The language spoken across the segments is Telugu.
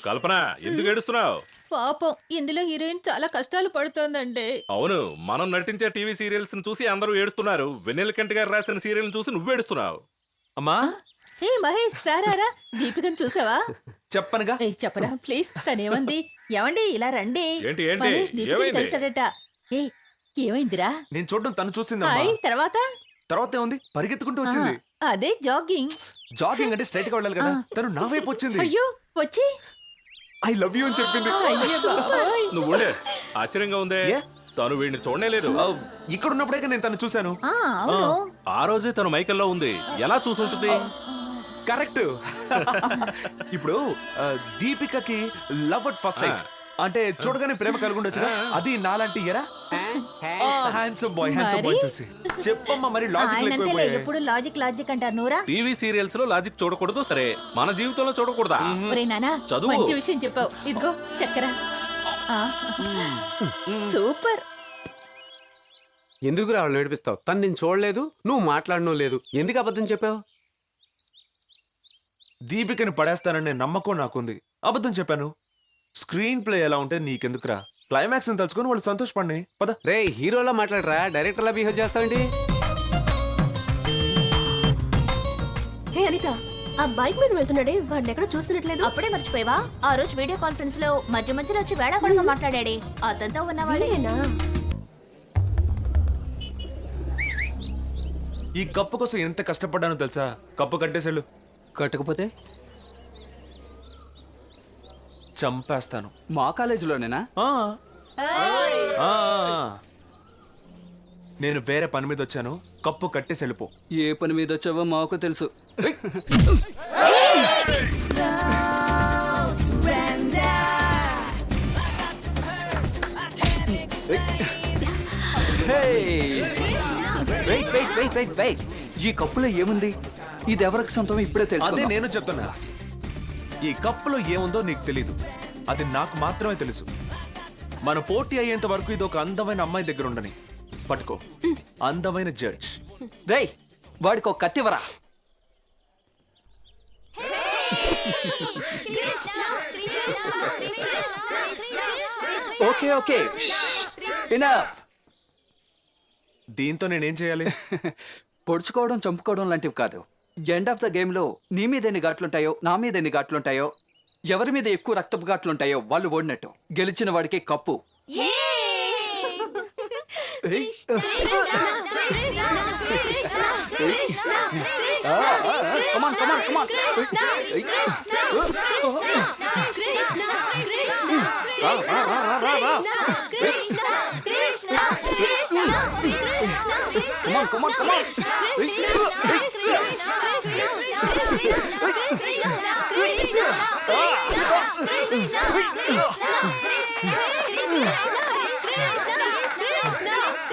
కల్పన ఎందుకు ఏడుస్తున్నావు? పాపం ఇందులో హీరోయిన్ చాలా కష్టాలు పడుతోందండి. అవును, మనం నటించే టీవీ సీరియల్స్ చూసి అందరూ ఏడుస్తున్నారు. వెన్నెల కంటి గారు రాసిన సీరియల్ చూసి నువ్వు ఏడుస్తున్నావు. అమ్మా ఏ మహేష్ రారా, దీపికను చూసావా? చెప్పనుగా. చెప్పరా ప్లీజ్. తనేమంది? ఏమండి ఇలా రండి. ఏంటి ఏంటి మహేష్ దీపికని ఏమైంది? కలిసాడట. ఏ ఏమైందిరా? నేను చూడడం తను చూసిందమ్మా. హాయ్ తర్వాత తర్వాత ఏముంది, పరిగెత్తుకుంటూ వచ్చింది. అదే జాగింగ్. జాగింగ్ అంటే స్ట్రైట్ గా వెళ్ళాలి కదా, తను నా వైపు వచ్చింది. అయ్యో వచ్చి ఐ లవ్ యూ అని చెప్పింది. అయ్యో బాబోయ్. నువ్వు ఉండే. ఆశ్చర్యంగా ఉందే. ఏ? తను వీడిని చూడనే లేదు. ఇక్కడ ఉన్నప్పుడే నేను తను చూశాను. అవును. ఆ రోజే తను మైకల్లో ఉంది. ఎలా చూసుంటుంది? కరెక్ట్. ఇప్పుడు దీపికకి లవ్ అట్ ఫస్ట్ సైట్ అంటే చూడగానే ప్రేమ కలుగుండొచ్చుగా. అది నాలాంటి ఎరా హ్యాండ్సమ్ బాయ్ చూసి చెప్పమ్మా. మరి లాజిక్ ఆయనంతేలే, లేకపోయాయి. ఎప్పుడు లాజిక్ అంటారు నూరా. టీవీ సీరియల్స్ లో లాజిక్ చూడకూడదు, సరే మన జీవితంలో చూడకూడదా? ఒరే నానా, చదువు. మంచి విషయం చెప్పావు. ఇదిగో చక్కెర. సూపర్. ఎందుకు రాళ్ళు ఏడిపిస్తావు? తను నేను చూడలేదు, నువ్వు మాట్లాడడం లేదు, ఎందుకు అబద్ధం చెప్పావు? దీపికని పడేస్తాననే నమ్మకం నాకుంది. అబద్ధం చెప్పాను. స్క్రీన్ ప్లే ఎలా ఉంటే నీకెందుకురా? క్లైమాక్స్ ని తలుచుకొని వాళ్ళు సంతోషపడి పద. రే హీరోలా మాట్లాడరా, డైరెక్టర్లా బిహేవ్ చేస్తావేంటి? హే అనిత, ఆ బైక్ మీద వెళ్తున్నాడే వాడిని ఎక్కడ చూస్తున్నట్లేదు. అప్పుడే మర్చిపోయావా? ఆ రోజు వీడియో కాన్ఫరెన్స్ లో మధ్యలో వచ్చి వేళాపడగా మాట్లాడాడే అతనితో ఉన్నవాడేనా? ఈ కప్పు కోసం ఎంత కష్టపడ్డానో తెలుసా? కప్పు కట్టేసాడు. కట్టకపోతే చంపేస్తాను. మా కాలేజీలోనేనా? నేను వేరే పని మీద వచ్చాను. కప్పు కట్టేసి వెళ్ళిపో. ఏ పని మీద వచ్చావో మాకు తెలుసు. ఈ కప్పులో ఏముంది? ఇది ఎవరికి సొంతం ఇప్పుడే తెలుసు. అదే నేను చెప్తున్నా. ఈ కప్పులో ఏముందో నీకు తెలీదు, అది నాకు మాత్రమే తెలుసు. మన పోటీ అయ్యేంత వరకు ఇది ఒక అందమైన అమ్మాయి దగ్గర ఉండని. పట్టుకో, అందమైన జడ్జ్. రేయ్ వాడికి ఒక కత్తివరా. Okay okay enough. దీంతో నేనేం చేయాలి? పొడుచుకోవడం చంపుకోవడం లాంటివి కాదు. ఎండ్ ఆఫ్ ద గేమ్ లో నీ మీద ఎన్ని ఘాట్లుంటాయో, నా మీద ఎన్ని ఘాట్లుంటాయో, ఎవరి మీద ఎక్కువ రక్తపు ఘాట్లుంటాయో వాళ్ళు ఓడినట్టు. గెలిచిన వాడికి cup.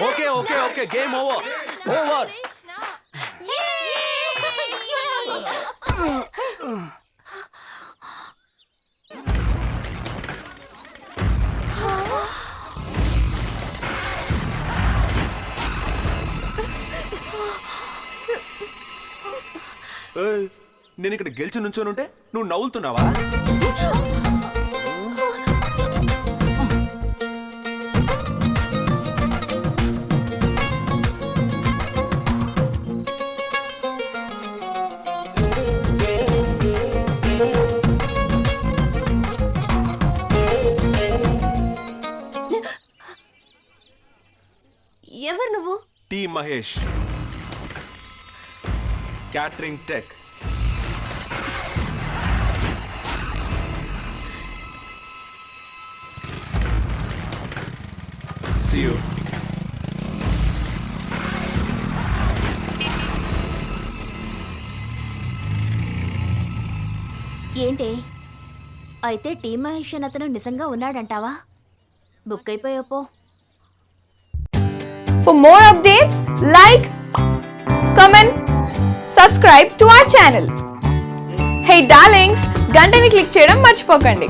Okay okay okay, game over. Over. నేను ఇక్కడ గెలిచి నుంచోనుంటే నువ్వు నవ్వులుతున్నావా? ఎవరు నువ్వు? T Mahesh, catering tech. See you. ఏంటి అయితే టీమ్ మహేష్ అతను నిజంగా ఉన్నాడంటావా? బుక్ అయిపోయాపో. For more updates, like, comment, subscribe to our channel. Hey darlings, గంటని click చేయడం మర్చిపోకండి.